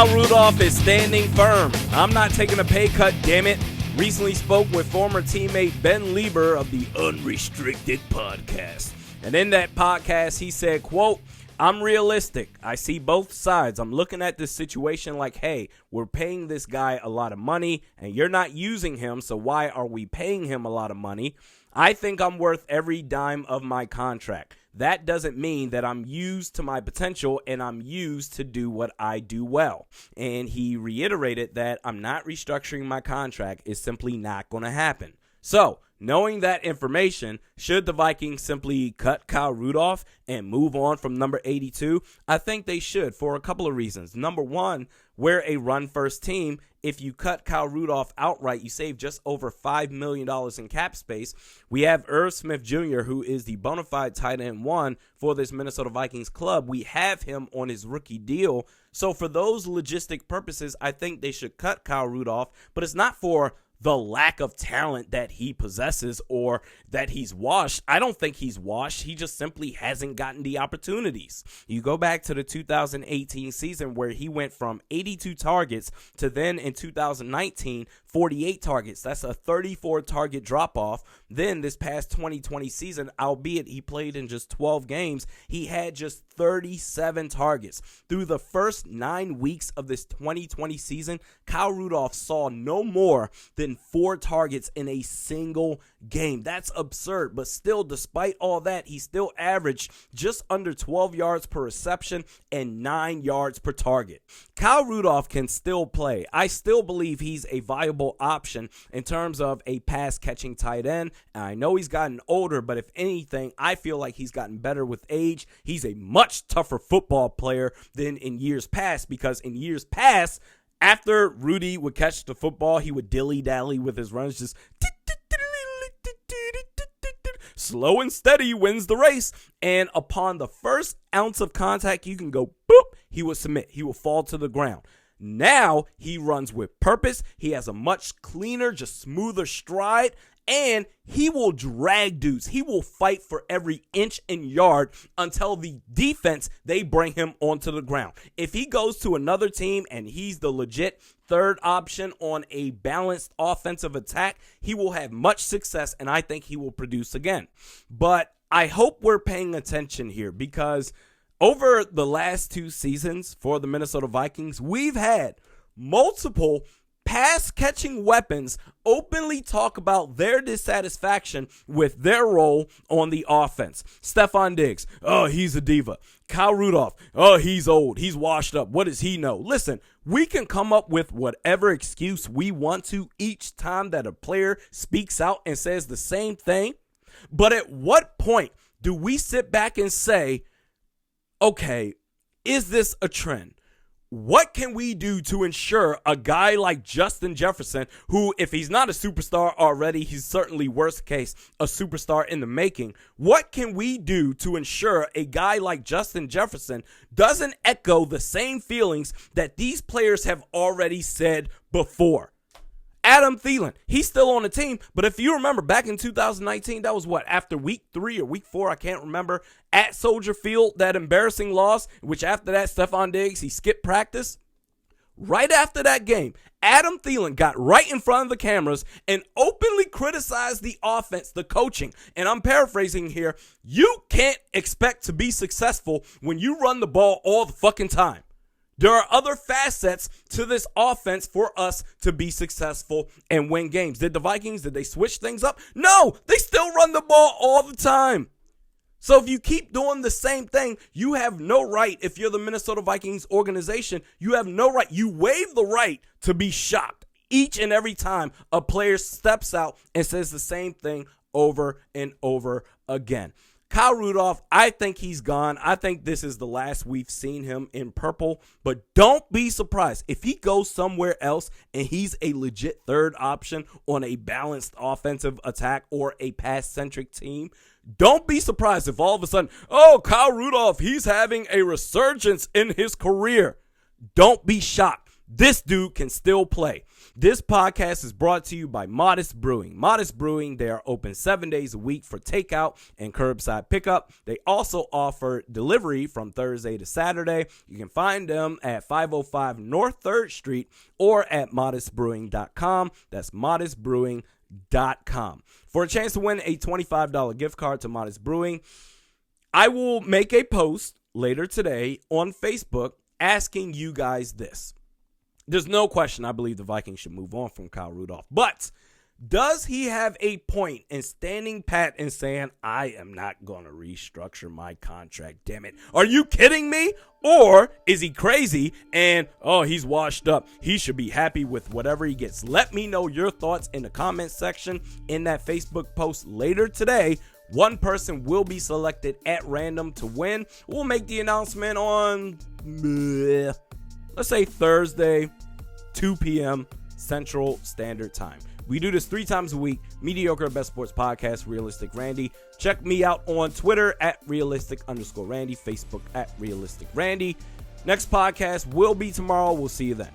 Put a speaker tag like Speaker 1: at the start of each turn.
Speaker 1: Kyle Rudolph is standing firm. I'm not taking a pay cut, damn it. Recently spoke with former teammate Ben Lieber of the Unrestricted podcast. And in that podcast, he said, quote, "I'm realistic. I see both sides. I'm looking at this situation like, hey, we're paying this guy a lot of money and you're not using him, so why are we paying him a lot of money? I think I'm worth every dime of my contract. That doesn't mean that I'm used to my potential and I'm used to do what I do well." And he reiterated that I'm not restructuring my contract. It's simply not going to happen. So, knowing that information, should the Vikings simply cut Kyle Rudolph and move on from number 82? I think they should for a couple of reasons. Number one, we're a run-first team. If you cut Kyle Rudolph outright, you save just over $5 million in cap space. We have Irv Smith Jr., who is the bona fide tight end one for this Minnesota Vikings club. We have him on his rookie deal. So for those logistic purposes, I think they should cut Kyle Rudolph, but it's not for the lack of talent that he possesses or that he's washed. I don't think he's washed. He just simply hasn't gotten the opportunities. You go back to the 2018 season where he went from 82 targets to then in 2019, 48 targets. That's a 34 target drop off. Then this past 2020 season, albeit he played in just 12 games, he had just 37 targets. Through the first 9 weeks of this 2020 season, Kyle Rudolph saw no more than 4 targets in a single game. That's absurd, but still, despite all that, he still averaged just under 12 yards per reception and 9 yards per target. Kyle Rudolph can still play. I still believe he's a viable option in terms of a pass-catching tight end. And I know he's gotten older, but if anything, I feel like he's gotten better with age. He's a much tougher football player than in years past, because in years past, after Rudy would catch the football, he would dilly-dally with his runs, just slow and steady wins the race. And upon the first ounce of contact, you can go boop, he will submit. He will fall to the ground. Now he runs with purpose. He has a much cleaner, just smoother stride, and he will drag dudes. He will fight for every inch and yard until the defense, they bring him onto the ground. If he goes to another team and he's the legit third option on a balanced offensive attack, he will have much success, and I think he will produce again. But I hope we're paying attention here, because over the last 2 seasons for the Minnesota Vikings, we've had multiple pass-catching weapons openly talk about their dissatisfaction with their role on the offense. Stephon Diggs, oh, he's a diva. Kyle Rudolph, oh, he's old. He's washed up. What does he know? Listen, we can come up with whatever excuse we want to each time that a player speaks out and says the same thing. But at what point do we sit back and say, okay, is this a trend? What can we do to ensure a guy like Justin Jefferson, who, if he's not a superstar already, he's certainly, worst case, a superstar in the making. What can we do to ensure a guy like Justin Jefferson doesn't echo the same feelings that these players have already said before? Adam Thielen, he's still on the team, but if you remember back in 2019, that was what, after week 3 or week 4, I can't remember, at Soldier Field, that embarrassing loss, which after that, Stephon Diggs, he skipped practice. Right after that game, Adam Thielen got right in front of the cameras and openly criticized the offense, the coaching. And I'm paraphrasing here. You can't expect to be successful when you run the ball all the fucking time. There are other facets to this offense for us to be successful and win games. Did the Vikings, did they switch things up? No, they still run the ball all the time. So if you keep doing the same thing, you have no right, if you're the Minnesota Vikings organization, you have no right. You waive the right to be shocked each and every time a player steps out and says the same thing over and over again. Kyle Rudolph, I think he's gone. I think this is the last we've seen him in purple. But don't be surprised if he goes somewhere else and he's a legit third option on a balanced offensive attack or a pass-centric team. Don't be surprised if all of a sudden, oh, Kyle Rudolph, he's having a resurgence in his career. Don't be shocked. This dude can still play. This podcast is brought to you by Modest Brewing. Modest Brewing, they are open 7 days a week for takeout and curbside pickup. They also offer delivery from Thursday to Saturday. You can find them at 505 North 3rd Street or at modestbrewing.com. That's modestbrewing.com. For a chance to win a $25 gift card to Modest Brewing, I will make a post later today on Facebook asking you guys this. There's no question I believe the Vikings should move on from Kyle Rudolph. But does he have a point in standing pat and saying, I am not going to restructure my contract, damn it? Are you kidding me? Or is he crazy and, he's washed up? He should be happy with whatever he gets. Let me know your thoughts in the comment section in that Facebook post later today. One person will be selected at random to win. We'll make the announcement on, let's say Thursday, 2 p.m. Central Standard Time. We do this 3 times a week. Mediocre Best Sports Podcast, Realistic Randy. Check me out on Twitter at realistic_Randy, Facebook at realistic Randy. Next podcast will be tomorrow. We'll see you then.